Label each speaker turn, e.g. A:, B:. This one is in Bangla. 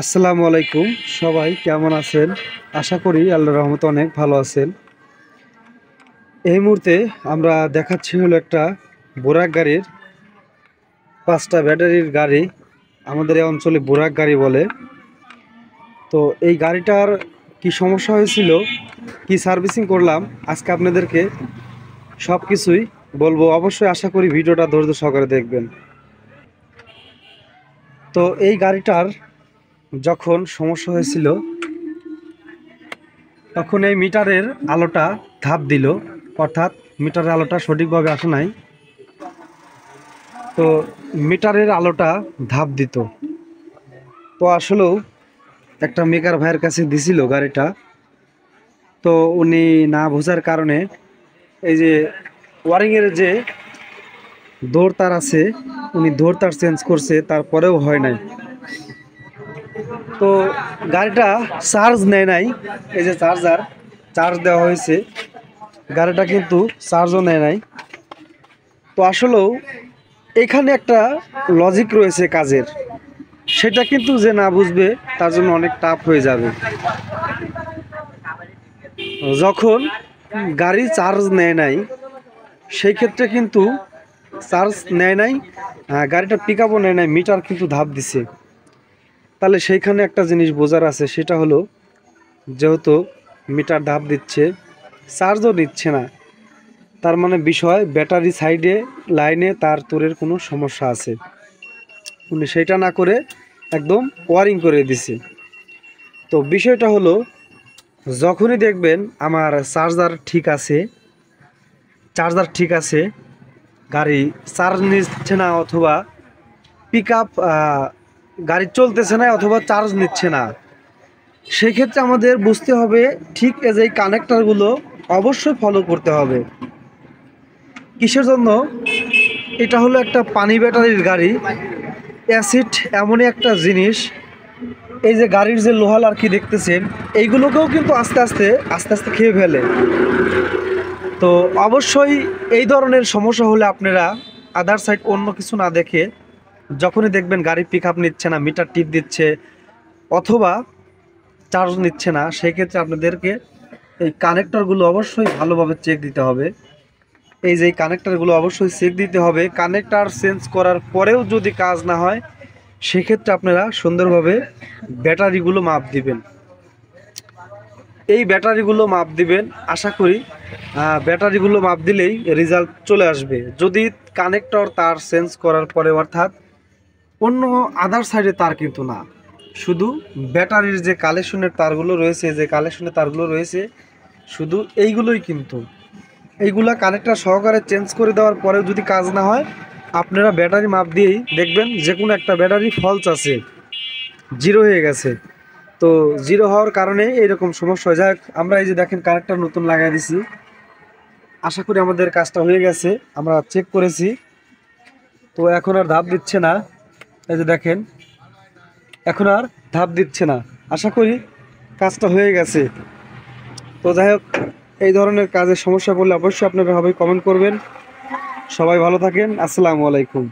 A: আসসালামু আলাইকুম। সবাই কেমন আছেন? আশা করি আল্লাহর রহমতে অনেক ভালো আছেন। এই মুহূর্তে আমরা দেখাচ্ছি হলো একটা বোরাক গাড়ির 5টা ব্যাটারির গাড়ি। আমাদের এই অঞ্চলে বোরাক গাড়ি বলে। তো এই গাড়িটার কি সমস্যা হয়েছিল, কি সার্ভিসিং করলাম, আজকে আপনাদেরকে সব কিছুই বলবো। অবশ্যই আশা করি ভিডিওটা ধৈর্য সহকারে দেখবেন। তো এই গাড়িটার যখন সমস্যা হয়েছিল তখন এই মিটারের আলোটা ধাপ দিল, অর্থাৎ মিটারের আলোটা সঠিকভাবে আসে নাই। তো মিটারের আলোটা ধাপ দিত। তো আসলেও একটা মেকার ভাইয়ের কাছে দিছিল গাড়িটা। তো উনি না বোঝার কারণে এই যে ওয়ারিংয়ের যে দৌড় তার আছে, উনি দৌড় তার চেঞ্জ করছে, তারপরেও হয় নাই। তো গাড়িটা চার্জ নেয় নাই। এই যে চার্জ দেওয়া হয়েছে, গাড়িটা কিন্তু চার্জও নেয় নাই। তো আসলেও এখানে একটা লজিক রয়েছে কাজের, সেটা কিন্তু যে না বুঝবে তার জন্য অনেক টাফ হয়ে যাবে। যখন গাড়ি চার্জ নেয় নাই, সেই ক্ষেত্রে কিন্তু চার্জ নেয় নাই, গাড়িটা পিক আপও নেয় নাই, মিটার কিন্তু ধাপ দিছে। তাহলে সেইখানে একটা জিনিস বোঝার আছে, সেটা হলো যেহেতু মিটার ধাপ দিচ্ছে, চার্জও নিচ্ছে না, তার মানে বিষয় ব্যাটারি সাইডে লাইনে তার তোরের কোনো সমস্যা আছে। উনি সেটা না করে একদম ওয়ারিং করে দিছে। তো বিষয়টা হলো, যখনই দেখবেন আমার চার্জার ঠিক আছে, গাড়ি চার্জ নিচ্ছে না, অথবা পিক আপ গাড়ি চলতেছে না, অথবা চার্জ নিচ্ছে না, সেক্ষেত্রে আমাদের বুঝতে হবে ঠিক এই কানেক্টরগুলো অবশ্যই ফলো করতে হবে। কিসের জন্য? এটা হলো একটা পানি ব্যাটারির গাড়ি। অ্যাসিড এমনই একটা জিনিস, এই যে গাড়ির যে লোহাল আর কি দেখতেছেন, এইগুলোকেও কিন্তু আস্তে আস্তে খেয়ে ফেলে। তো অবশ্যই এই ধরনের সমস্যা হলে আপনারা আদার সাইড অন্য কিছু না দেখে, যখনই দেখবেন গাড়ি পিক আপ নিচ্ছে না, মিটার টিপ দিচ্ছে, অথবা চার্জ নিচ্ছে না, সেই ক্ষেত্রে আপনাদেরকে এই কানেক্টরগুলো অবশ্যই ভালোভাবে চেক দিতে হবে। এই যে কানেক্টরগুলো অবশ্যই চেক দিতে হবে। কানেক্টর চেঞ্জ করার পরেও যদি কাজ না হয়, সেক্ষেত্রে আপনারা সুন্দরভাবে ব্যাটারিগুলো মাপ দিবেন। এই ব্যাটারিগুলো মাপ দিবেন, আশা করি ব্যাটারিগুলো মাপ দিলেই রেজাল্ট চলে আসবে। যদি কানেক্টর তার চেঞ্জ করার পরে, অর্থাৎ অন্য আদার সাইডে তার কিন্তু না, শুধু ব্যাটারির যে কালেকশনের তারগুলো রয়েছে, শুধু এইগুলোই কিন্তু, এইগুলা কানেক্টর সহকারে চেঞ্জ করে দেওয়ার পরেও যদি কাজ না হয়, আপনারা ব্যাটারি মাপ দিয়েই দেখবেন যে কোনো একটা ব্যাটারি ফলস আছে, জিরো হয়ে গেছে। তো জিরো হওয়ার কারণে এরকম সমস্যা হয়ে যায়। আমরা এই যে দেখেন কানেক্টর নতুন লাগাই দিছি, আশা করি আমাদের কাজটা হয়ে গেছে, আমরা চেক করেছি। তো এখন আর ধাপ দিচ্ছে না, এই যে দেখেন এখন আর ধাপ দিচ্ছে না, আশা করি কাজটা হয়ে গেছে। তো যাই হোক, এই ধরনের কাজের সমস্যা পড়লে অবশ্যই আপনারা সবাই কমেন্ট করবেন। সবাই ভালো থাকেন। আসসালামু আলাইকুম।